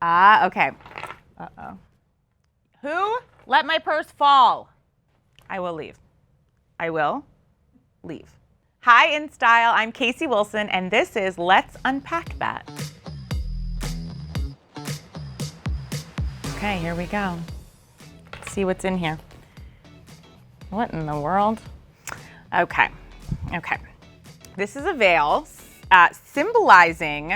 Okay. Uh-oh. Who let my purse fall? I will leave. I will leave. Hi, InStyle. I'm Casey Wilson, and this is Let's Unpack That. Okay, here we go. Let's see what's in here. What in the world? Okay. This is a veil symbolizing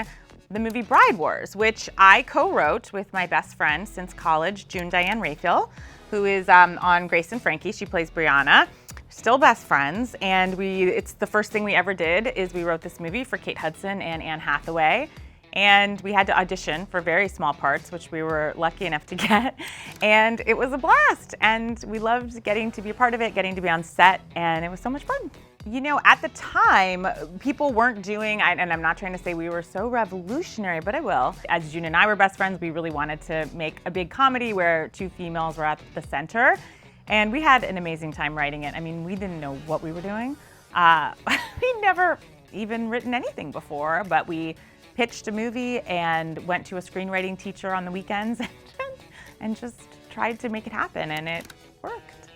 the movie Bride Wars, which I co-wrote with my best friend since college, June Diane Raphael, who is on Grace and Frankie. She plays Brianna. Still best friends, and it's the first thing we ever did is we wrote this movie for Kate Hudson and Anne Hathaway, and we had to audition for very small parts, which we were lucky enough to get, and it was a blast, and we loved getting to be a part of it, getting to be on set, and it was so much fun. You know, at the time, people weren't doing, and I'm not trying to say we were so revolutionary, but I will. As June and I were best friends, we really wanted to make a big comedy where two females were at the center. And we had an amazing time writing it. I mean, we didn't know what we were doing. We'd never even written anything before, but we pitched a movie and went to a screenwriting teacher on the weekends and just tried to make it happen, and it worked.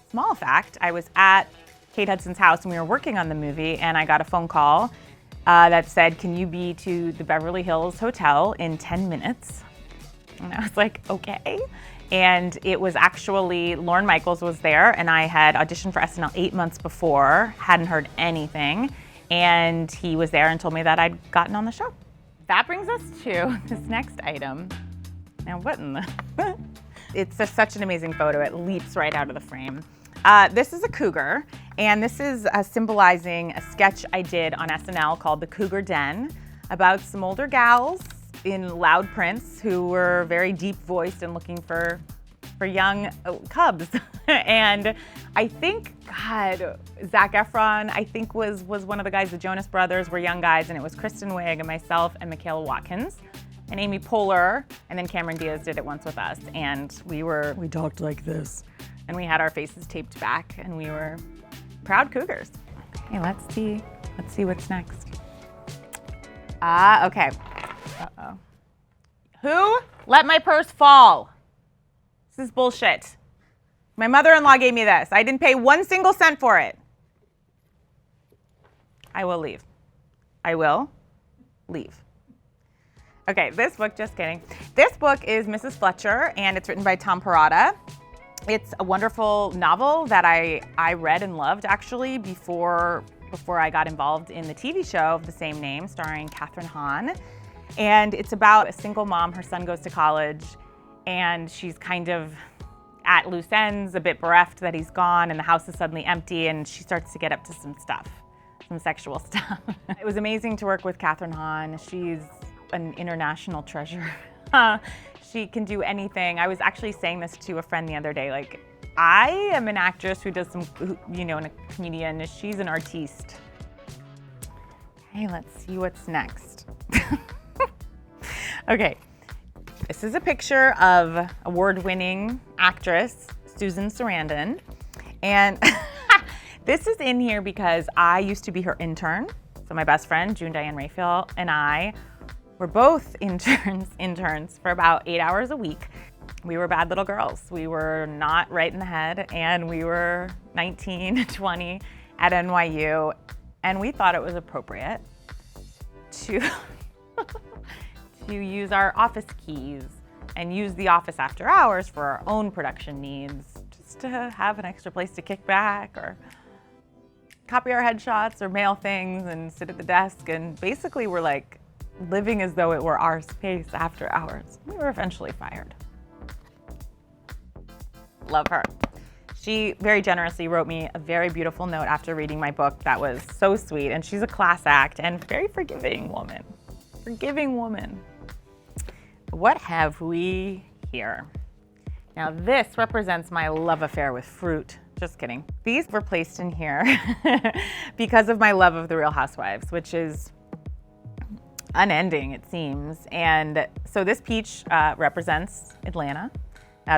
Small fact, I was at Kate Hudson's house and we were working on the movie, and I got a phone call that said, "Can you be to the Beverly Hills Hotel in 10 minutes?" And I was like, okay. And it was actually, Lorne Michaels was there, and I had auditioned for SNL 8 months before, hadn't heard anything, and he was there and told me that I'd gotten on the show. That brings us to this next item. Now, what in the? It's such an amazing photo. It leaps right out of the frame. This is a cougar, and this is symbolizing a sketch I did on SNL called The Cougar Den, about some older gals in loud prints who were very deep voiced and looking for young cubs. And I think, God, Zac Efron, I think was one of the guys, the Jonas Brothers were young guys, and it was Kristen Wiig and myself and Michaela Watkins and Amy Poehler, and then Cameron Diaz did it once with us, and we talked like this, and we had our faces taped back, and we were proud cougars. Okay, let's see what's next. Okay. Uh-oh. Who let my purse fall? This is bullshit. My mother-in-law gave me this. I didn't pay 1 single cent for it. I will leave. I will leave. Okay, this book, just kidding. This book is Mrs. Fletcher, and it's written by Tom Perrotta. It's a wonderful novel that I read and loved, actually, before I got involved in the TV show of the same name, starring Kathryn Hahn. And it's about a single mom. Her son goes to college, and she's kind of at loose ends, a bit bereft that he's gone, and the house is suddenly empty, and she starts to get up to some stuff, some sexual stuff. It was amazing to work with Kathryn Hahn. She's an international treasure. She can do anything. I was actually saying this to a friend the other day, like, I am an actress who does some, and a comedian. She's an artiste. Okay, let's see what's next. Okay, this is a picture of award-winning actress Susan Sarandon, and this is in here because I used to be her intern. So my best friend, June Diane Raphael, and I were both interns for about 8 hours a week. We were bad little girls. We were not right in the head, and we were 19, 20 at NYU, and we thought it was appropriate to to use our office keys and use the office after hours for our own production needs, just to have an extra place to kick back or copy our headshots or mail things and sit at the desk. And basically we're like living as though it were our space after hours. We were eventually fired. Love her. She very generously wrote me a very beautiful note after reading my book that was so sweet, and she's a class act and very forgiving woman. Forgiving woman. What have we here? Now this represents my love affair with fruit. Just kidding. These were placed in here because of my love of The Real Housewives, which is unending, it seems. And so this peach represents Atlanta,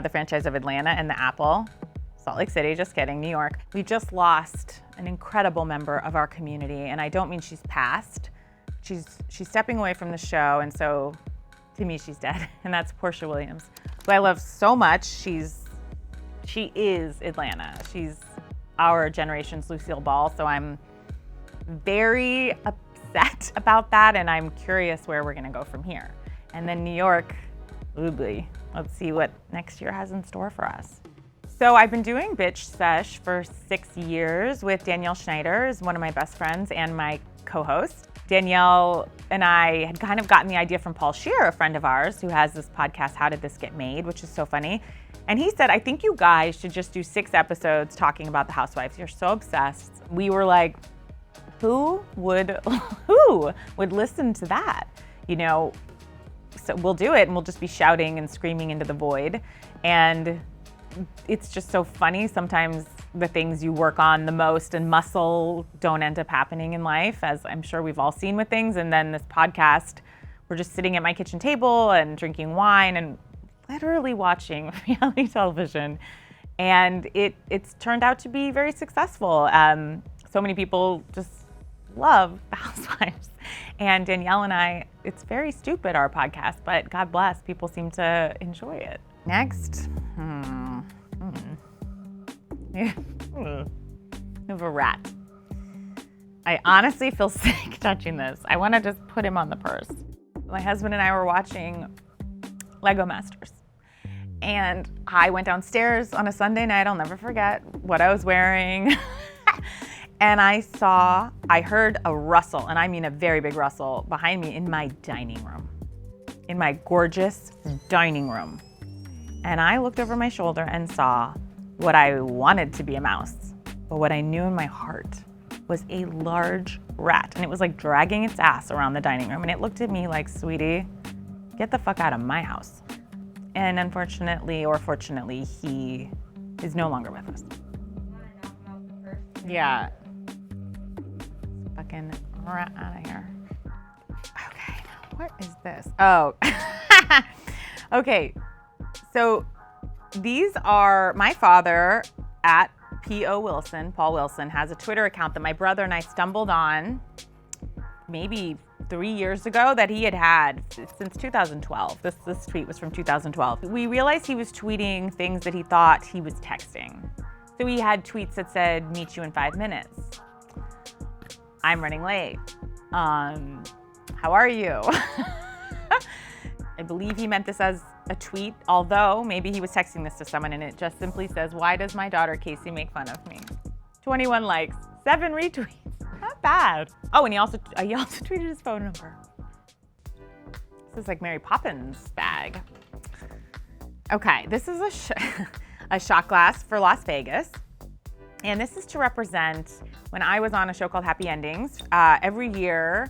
the franchise of Atlanta, and the apple, Salt Lake City, just kidding, New York. We just lost an incredible member of our community, and I don't mean she's passed. She's stepping away from the show, and so To me, she's dead. And that's Portia Williams, who I love so much. She is Atlanta. She's our generation's Lucille Ball. So I'm very upset about that. And I'm curious where we're going to go from here. And then New York, oobly. Let's see what next year has in store for us. So I've been doing Bitch Sesh for 6 years with Danielle Schneider, is one of my best friends and my co-host. Danielle and I had kind of gotten the idea from Paul Scheer, a friend of ours who has this podcast, How Did This Get Made, which is so funny. And he said, I think you guys should just do 6 episodes talking about the housewives. You're so obsessed. We were like, who would listen to that? You know, so we'll do it and we'll just be shouting and screaming into the void. And it's just so funny. Sometimes the things you work on the most and muscle don't end up happening in life, as I'm sure we've all seen with things. And then this podcast, we're just sitting at my kitchen table and drinking wine and literally watching reality television. And it's turned out to be very successful. So many people just love the housewives. And Danielle and I, it's very stupid, our podcast, but God bless, people seem to enjoy it. Next. I have a rat. I honestly feel sick touching this. I want to just put him on the purse. My husband and I were watching Lego Masters. And I went downstairs on a Sunday night, I'll never forget what I was wearing. And I heard a rustle, and I mean a very big rustle, behind me in my dining room, in my gorgeous dining room. And I looked over my shoulder and saw what I wanted to be a mouse, but what I knew in my heart was a large rat. And it was like dragging its ass around the dining room. And it looked at me like, sweetie, get the fuck out of my house. And unfortunately, or fortunately, he is no longer with us. Yeah. Fucking rat out of here. Okay, what is this? Oh, okay. So these are my father at P.O. Wilson, Paul Wilson, has a Twitter account that my brother and I stumbled on maybe 3 years ago that he had since 2012. This tweet was from 2012. We realized he was tweeting things that he thought he was texting. So he had tweets that said, meet you in 5 minutes. I'm running late. How are you? I believe he meant this as a tweet, although maybe he was texting this to someone and it just simply says, why does my daughter Casey make fun of me? 21 likes, 7 retweets, not bad. Oh, and he also tweeted his phone number. This is like Mary Poppins bag. Okay, this is a shot glass for Las Vegas. And this is to represent when I was on a show called Happy Endings. Every year,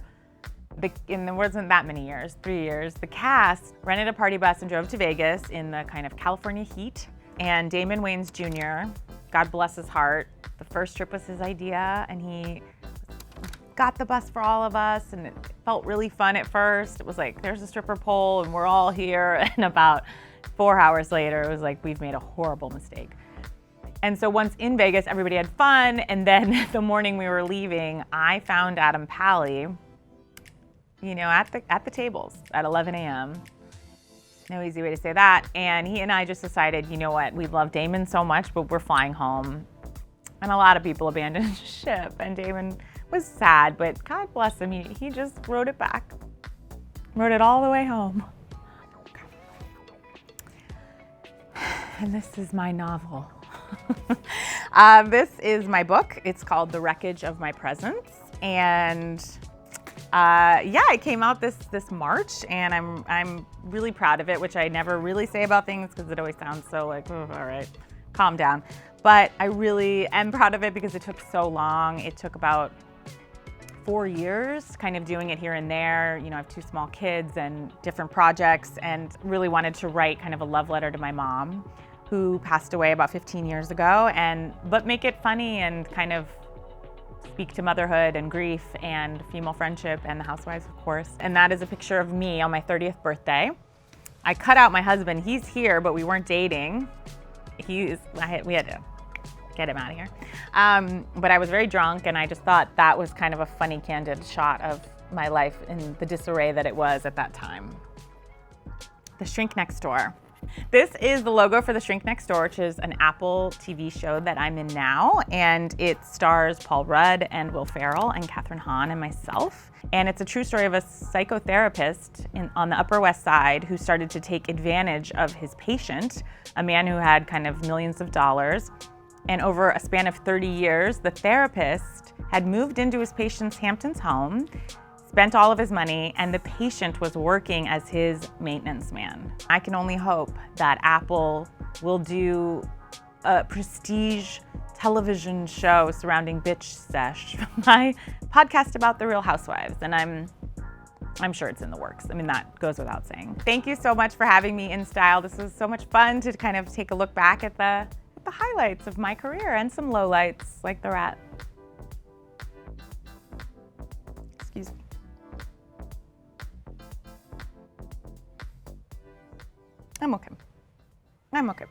and there wasn't that many years, 3 years, the cast rented a party bus and drove to Vegas in the kind of California heat. And Damon Wayans Jr., God bless his heart, the first trip was his idea, and he got the bus for all of us, and it felt really fun at first. It was like, there's a stripper pole, and we're all here, and about 4 hours later, it was like, we've made a horrible mistake. And so once in Vegas, everybody had fun, and then the morning we were leaving, I found Adam Pally, at the tables at 11 a.m. No easy way to say that. And he and I just decided, you know what, we love Damon so much, but we're flying home. And a lot of people abandoned ship, and Damon was sad, but God bless him, he just wrote it back. Wrote it all the way home. And this is my novel. This is my book. It's called The Wreckage of My Presence. And it came out this March, and I'm really proud of it, which I never really say about things because it always sounds so like, oh, all right, calm down. But I really am proud of it because it took so long. It took about 4 years kind of doing it here and there. I have 2 small kids and different projects, and really wanted to write kind of a love letter to my mom, who passed away about 15 years ago, but make it funny and kind of speak to motherhood and grief and female friendship and the housewives, of course. And that is a picture of me on my 30th birthday. I cut out my husband. He's here, but we weren't dating. We had to get him out of here. But I was very drunk, and I just thought that was kind of a funny, candid shot of my life in the disarray that it was at that time. The Shrink Next Door. This is the logo for The Shrink Next Door, which is an Apple TV show that I'm in now, and it stars Paul Rudd and Will Ferrell and Kathryn Hahn and myself. And it's a true story of a psychotherapist on the Upper West Side who started to take advantage of his patient, a man who had kind of millions of dollars. And over a span of 30 years, the therapist had moved into his patient's Hamptons home, spent all of his money, and the patient was working as his maintenance man. I can only hope that Apple will do a prestige television show surrounding Bitch Sesh, my podcast about the Real Housewives, and I'm sure it's in the works. I mean, that goes without saying. Thank you so much for having me InStyle. This was so much fun to kind of take a look back at the highlights of my career and some lowlights like the rat. Excuse me. I'm okay.